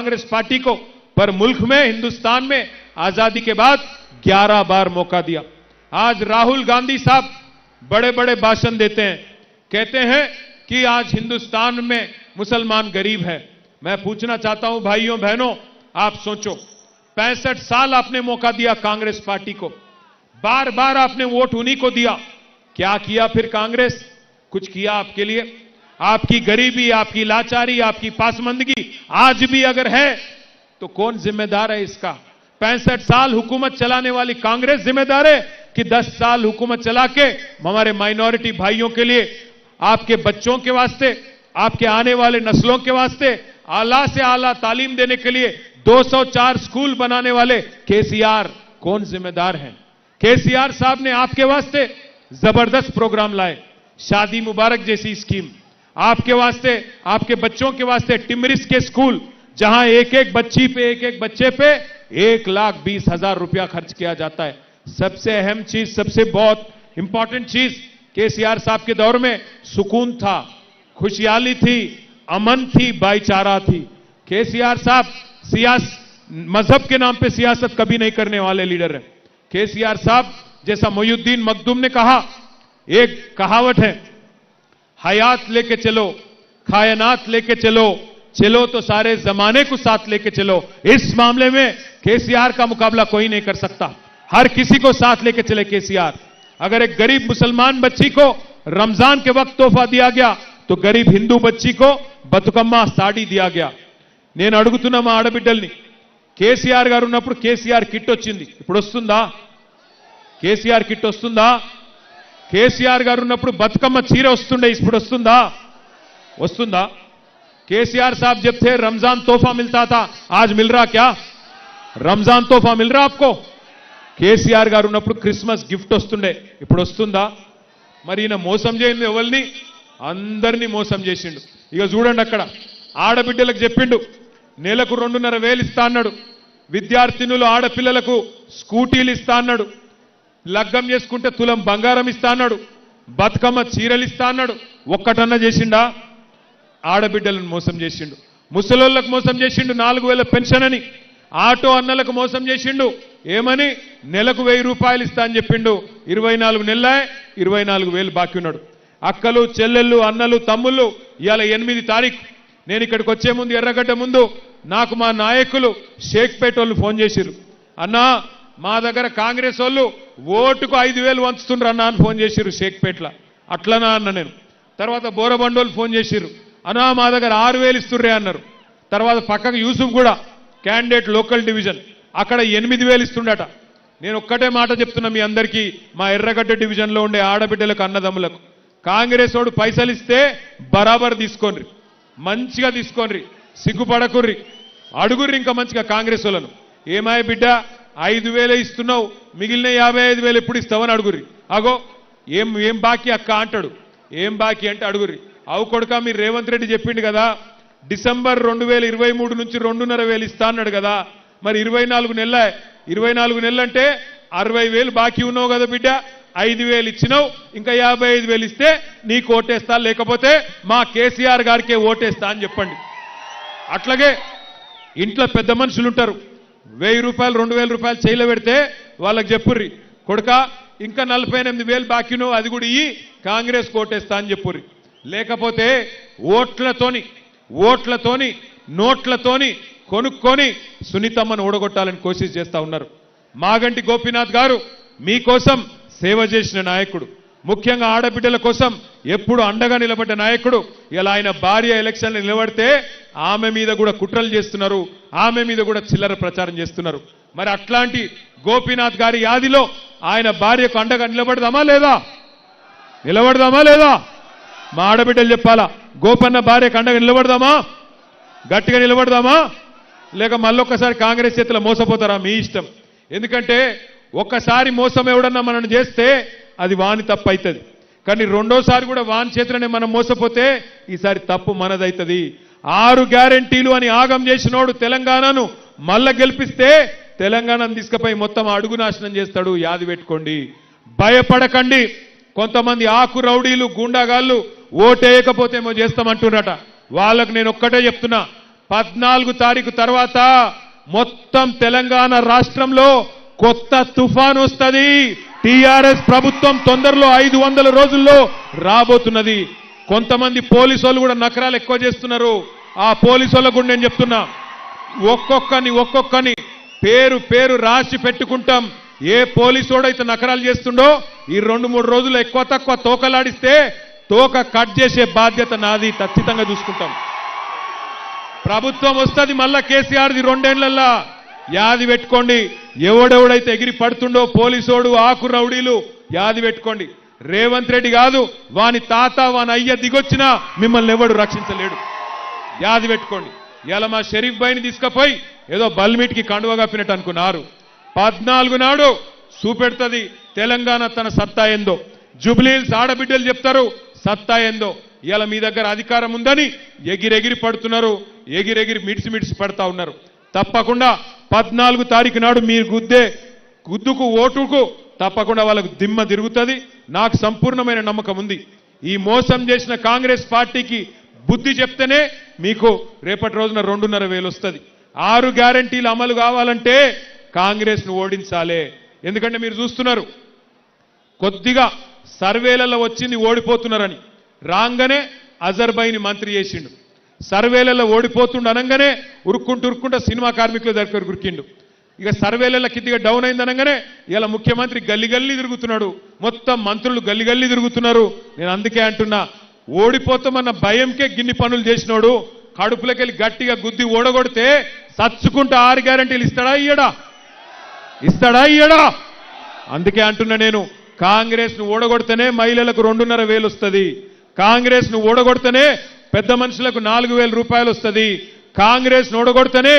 Congress party को, पर मुल्क में, हिंदुस्तान में आजादी के बाद 11 बार मौका दिया। आज राहुल गांधी साहब बड़े बड़े भाषण देते हैं, कहते हैं कि आज हिंदुस्तान में मुसलमान गरीब है। मैं पूछना चाहता हूं भाइयों बहनों, आप सोचो, 65 साल आपने मौका दिया कांग्रेस पार्टी को, बार बार आपने वोट उन्हीं को दिया। क्या किया फिर कांग्रेस? कुछ किया आपके लिए? आपकी गरीबी, आपकी लाचारी, आपकी पासमंदगी आज भी अगर है तो कौन जिम्मेदार है इसका? 65 साल हुकूमत चलाने वाली कांग्रेस जिम्मेदार है कि 10 साल हुकूमत चला के हमारे माइनॉरिटी भाइयों के लिए, आपके बच्चों के वास्ते, आपके आने वाले नस्लों के वास्ते आला से आला तालीम देने के लिए 204 स्कूल बनाने वाले केसीआर कौन जिम्मेदार हैं? केसीआर साहब ने आपके वास्ते जबरदस्त प्रोग्राम लाए, शादी मुबारक जैसी स्कीम, आपके वास्ते, आपके बच्चों के वास्ते टिमरिस के स्कूल, जहां एक एक बच्चे पे 1,20,000 रुपया खर्च किया जाता है। सबसे अहम चीज, सबसे बहुत इंपॉर्टेंट चीज, केसीआर साहब के दौर में सुकून था, खुशहाली थी, अमन थी, भाईचारा थी। केसीआर साहब मजहब के नाम पे सियासत कभी नहीं करने वाले लीडर हैं। केसीआर साहब जैसा मोयुद्दीन मखदूम ने कहा, एक कहावत है, हयात लेके चलो, कायनात लेके चलो, चलो तो सारे जमाने को साथ लेके चलो। इस मामले में केसीआर का मुकाबला कोई नहीं कर सकता। हर किसी को साथ लेके चले केसीआर। अगर एक गरीब मुसलमान बच्ची को रमजान के वक्त तोहफा दिया गया तो गरीब हिंदू बच्ची को బతుకమ్మ సాడీ दिया गया। నేను అడుగుతున్నా మా ఆడబిడ్డల్ని, కేసీఆర్ గారు ఉన్నప్పుడు కేసీఆర్ కిట్ వచ్చింది, ఇప్పుడు వస్తుందా? కేసీఆర్ కిట్ వస్తుందా? కేసీఆర్ గారు ఉన్నప్పుడు బతుకమ్మ చీర వస్తుండే, ఇప్పుడు వస్తుందా? వస్తుందా? केसीआर साहब जब थे रमजान तोहफा मिलता था, आज मिल रहा क्या? रमजान तोहफा मिल रहा आपको? కేసీఆర్ గారు ఉన్నప్పుడు క్రిస్మస్ గిఫ్ట్ వస్తుండే, ఇప్పుడు వస్తుందా? మరి ఈయన మోసం చేయండి, ఎవరిని? అందరినీ మోసం చేసిండు। ఇక చూడండి, అక్కడ ఆడబిడ్డలకు చెప్పిండు, నెలకు 2,500 ఇస్తా అన్నాడు, విద్యార్థినులు ఆడపిల్లలకు స్కూటీలు ఇస్తా అన్నాడు, లగ్గం చేసుకుంటే తులం బంగారం ఇస్తా అన్నాడు, బతుకమ్మ చీరలు ఇస్తా అన్నాడు। ఒక్కటన్నా చేసిండా? ఆడబిడ్డలను మోసం చేసిండు, ముసలోళ్ళకు మోసం చేసిండు, 4,000 పెన్షన్ అని, ఆటో అన్నలకు మోసం చేసిండు, ఏమని నెలకు 1,000 రూపాయలు ఇస్తా అని చెప్పిండు। 24 నెలలే 24,000 బాకీ ఉన్నాడు। అక్కలు, చెల్లెళ్ళు, అన్నలు, తమ్ముళ్ళు, ఇవాళ 8 తారీఖు, నేను ఇక్కడికి వచ్చే ముందు, ఎర్రగడ్డ ముందు నాకు మా నాయకులు షేక్పేట వాళ్ళు ఫోన్ చేసిరు, అన్నా మా దగ్గర కాంగ్రెస్ వాళ్ళు ఓటుకు 5,000 వంచుతుండ్రు అన్నా అని ఫోన్ చేసిరు షేక్పేటలో। అట్లనా అన్న నేను। తర్వాత బోరబండోళ్ళు ఫోన్ చేసిరు, అన్నా మా దగ్గర 6,000 ఇస్తుర్రే అన్నారు। తర్వాత పక్కకు యూసుఫ్ కూడా క్యాండిడేట్ లోకల్ డివిజన్, అక్కడ 8,000 ఇస్తుండట। నేను ఒక్కటే మాట చెప్తున్నా మీ అందరికీ, మా ఎర్రగడ్డ డివిజన్లో ఉండే ఆడబిడ్డలకు, అన్నదమ్ములకు, కాంగ్రెస్ వాడు పైసలు ఇస్తే బరాబర్ తీసుకోండి, మంచిగా తీసుకోండి, సిగ్గుపడకుర్రి, అడుగుర్రి ఇంకా మంచిగా కాంగ్రెస్ వాళ్ళను, ఏమాయ బిడ్డ 5,000 ఇస్తున్నావు, మిగిలిన 55,000 ఎప్పుడు ఇస్తావని అడుగుర్రి। అగో ఏం బాకీ అక్క అంటాడు, ఏం బాకీ అంటే అడుగుర్రి। అవు కొడుక, మీరు రేవంత్ రెడ్డి చెప్పిండు కదా డిసెంబర్ 2023 నుంచి 2,500 ఇస్తా అన్నాడు కదా, మరి 24 నెలలు అంటే 60,000 బాకీ ఉన్నావు కదా బిడ్డ, 5,000 ఇచ్చినావు, ఇంకా 55,000 ఇస్తే నీకు ఓటేస్తా, లేకపోతే మా కేసీఆర్ గారికే ఓటేస్తా అని చెప్పండి। అట్లాగే ఇంట్లో పెద్ద మనుషులు ఉంటారు, 1,000 రూపాయలు 2,000 రూపాయలు చేయలో పెడితే వాళ్ళకి చెప్పుర్రి, కొడుక ఇంకా 48,000 బాకీ ఉన్నావు, అది కూడా ఇయ్యి, కాంగ్రెస్ ఓటేస్తా అని చెప్పుర్రి। లేకపోతే ఓట్లతోని నోట్లతోని కొనుక్కొని సునీతమ్మను ఓడగొట్టాలని కోషిష్ చేస్తా ఉన్నారు। మాగంటి గోపీనాథ్ గారు మీకోసం సేవ చేసిన నాయకుడు, ముఖ్యంగా ఆడబిడ్డల కోసం ఎప్పుడు అండగా నిలబడ్డ నాయకుడు। ఇలా ఆయన భార్య ఎలక్షన్లు నిలబడితే ఆమె మీద కూడా కుట్రలు చేస్తున్నారు, ఆమె మీద కూడా చిల్లర ప్రచారం చేస్తున్నారు। మరి అట్లాంటి గోపీనాథ్ గారి యాదిలో ఆయన భార్యకు అండగా నిలబడదామా లేదా? మా ఆడబిడ్డలు చెప్పాలా, గోపన్న భార్యకు అండగా నిలబడదామా? గట్టిగా నిలబడదామా? లేక మళ్ళొక్కసారి కాంగ్రెస్ చేతిలో మోసపోతారా? మీ ఇష్టం। ఎందుకంటే ఒక్కసారి మోసం ఎవడన్నా మనం చేస్తే అది వాని తప్పు అవుతుంది, కానీ రెండోసారి కూడా వాని చేతిలోనే మనం మోసపోతే ఈసారి తప్పు మనదవుతుంది। 6 గ్యారెంటీలు అని ఆగం చేసినోడు తెలంగాణను మళ్ళా గెలిపిస్తే తెలంగాణను తీసుకుపోయి మొత్తం అడుగు నాశనం చేస్తాడు, యాది పెట్టుకోండి, భయపడకండి। కొంతమంది ఆకు రౌడీలు, గూండాగాళ్ళు ఓటేయకపోతే ఏమో చేస్తామంటున్నారట, వాళ్ళకు నేను ఒక్కటే చెప్తున్నా, 14 తారీఖు తర్వాత మొత్తం తెలంగాణ రాష్ట్రంలో కొత్త తుఫాన్ వస్తది. టీఆర్ఎస్ ప్రభుత్వం తొందరలో 500 రోజుల్లో రాబోతున్నది. కొంతమంది పోలీసు వాళ్ళు కూడా నకరాలు ఎక్కువ చేస్తున్నారు. ఆ పోలీసు వాళ్ళకు కూడా నేను చెప్తున్నా, ఒక్కొక్కని పేరు రాసి పెట్టుకుంటాం. ఏ పోలీసోడైతే నకరాలు చేస్తుండో ఈ 2-3 రోజులు ఎక్కువ తక్కువ తోకలాడిస్తే తోక కట్ చేసే బాధ్యత నాది. ఖచ్చితంగా చూసుకుంటాం. ప్రభుత్వం వస్తుంది మళ్ళా కేసీఆర్ది 2 ఏళ్లల్లా. యాది పెట్టుకోండి. ఎవడెవడైతే ఎగిరి పడుతుండో పోలీసోడు ఆకు రౌడీలు యాది పెట్టుకోండి. రేవంత్ రెడ్డి కాదు, వాని తాత వాని అయ్య దిగొచ్చినా మిమ్మల్ని ఎవడు రక్షించలేడు. యాది పెట్టుకోండి. ఇలా మా షరీఫ్ భాయ్ని తీసుకుపోయి ఏదో బల్మీట్కి కండువ కప్పినట్టు అనుకున్నారు. 14 నాడు చూపెడుతుంది తెలంగాణ తన సత్తా ఏందో. జుబ్లీహిల్స్ ఆడబిడ్డలు చెప్తారు సత్తా ఏందో. ఇలా మీ దగ్గర అధికారం ఉందని ఎగిరెగిరి పడుతున్నారు. ఎగిరెగిరి మిడిసి పడతా ఉన్నారు. తప్పకుండా 14 తారీఖు నాడు మీరు గుద్దుకు ఓటుకు తప్పకుండా వాళ్ళకు దిమ్మ తిరుగుతుంది. నాకు సంపూర్ణమైన నమ్మకం ఉంది. ఈ మోసం చేసిన కాంగ్రెస్ పార్టీకి బుద్ధి చెప్తేనే మీకు రేపటి రోజున 2.5 వస్తుంది. 6 గ్యారంటీలు అమలు కావాలంటే కాంగ్రెస్ ను ఓడించాలే. ఎందుకంటే మీరు చూస్తున్నారు కొద్దిగా సర్వేలలో వచ్చింది ఓడిపోతున్నారని. రాగానే అజర్బైని మంత్రి చేసిండు. సర్వేలలో ఓడిపోతుండ అనగానే ఉరుక్కుంటూ సినిమా కార్మికుల దగ్గర ఉరికిండు. ఇక సర్వేలలో కిద్దిగా డౌన్ అయింది అనగానే ఇలా ముఖ్యమంత్రి గల్లి తిరుగుతున్నాడు. మొత్తం మంత్రులు గల్లి తిరుగుతున్నారు. నేను అందుకే అంటున్నా, ఓడిపోతామన్న భయంకే గిన్ని పనులు చేసినోడు కడుపులకెళ్ళి గట్టిగా గుద్ది ఓడగొడితే సచ్చుకుంటూ 6 గ్యారంటీలు ఇస్తాడా ఇయ్యడా? అందుకే అంటున్నా నేను, కాంగ్రెస్ ను ఓడగొడితేనే మహిళలకు 2.5 వస్తుంది. కాంగ్రెస్ ను ఓడగొడితేనే పెద్ద మనుషులకు 4,000 రూపాయలు వస్తుంది. కాంగ్రెస్ ను ఓడగొడితేనే